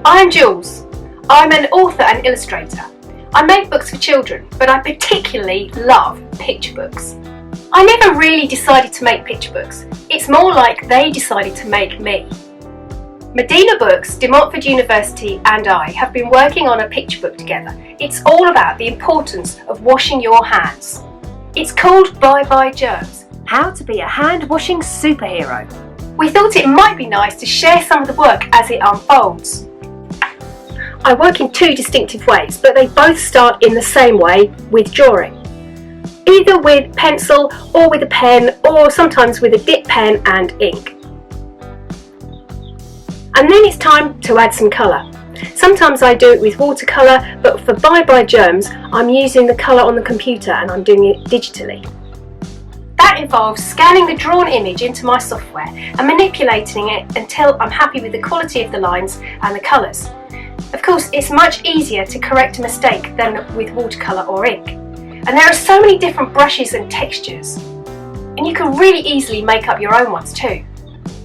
I'm Jules. I'm an author and illustrator. I make books for children, but I particularly love picture books. I never really decided to make picture books. It's more like they decided to make me. Medina Books, Montfort University and I have been working on a picture book together. It's all about the importance of washing your hands. It's called Bye Bye Germs, How to be a Hand-Washing Superhero. We thought it might be nice to share some of the work as it unfolds. I work in two distinctive ways, but they both start in the same way, with drawing. Either with pencil or with a pen, or sometimes with a dip pen and ink. And then it's time to add some colour. Sometimes I do it with watercolour, but for Bye Bye Germs I'm using the colour on the computer and I'm doing it digitally. That involves scanning the drawn image into my software and manipulating it until I'm happy with the quality of the lines and the colours. Of course, it's much easier to correct a mistake than with watercolour or ink. And there are so many different brushes and textures. And you can really easily make up your own ones too.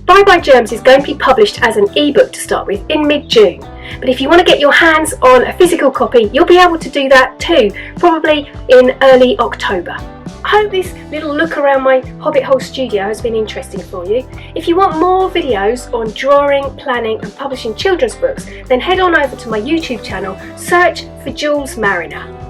Bye Bye Germs is going to be published as an ebook to start with in mid-June. But if you want to get your hands on a physical copy, you'll be able to do that too, probably in early October. I hope this little look around my Hobbit Hole studio has been interesting for you. If you want more videos on drawing, planning and publishing children's books, then head on over to my YouTube channel, search for Jules Marriner.